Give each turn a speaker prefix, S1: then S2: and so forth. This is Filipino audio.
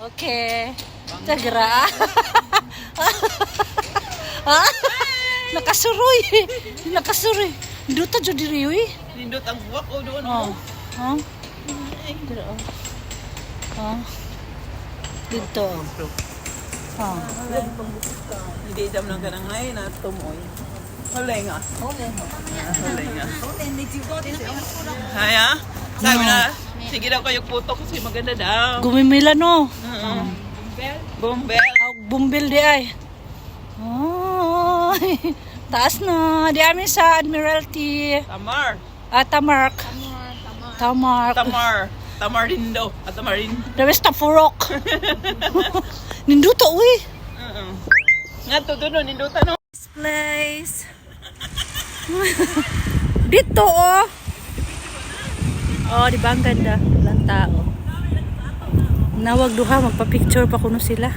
S1: Okay. Tagra. Ah, nakasuroy. Nakasuroy. Duta jud diri uy.
S2: Nindot ang buwak o doon.
S1: Oh. Oh. Dito. Oh. Dito. Oh.
S2: Hindi dam lang kanang ngay na tumoy. Halay nga. Halay nga. Haya? Sabi na, sige daw kayo puto kasi maganda daw.
S1: Gumimila no.
S2: Bombel.
S1: Bumbil di ay. Oh. Taas na. Di amin sa Admiralty.
S2: Tamar.
S1: Tamark. Tamark.
S2: Tamarindo. At Tamarindo.
S1: Dawes Tapurok. Ninduta uy.
S2: Nga to doon, ninduta no.
S1: This place. Dito oh. Oh, di ba ang ganda? Walang tao. Nawag duha, magpa-picture pa kuno sila.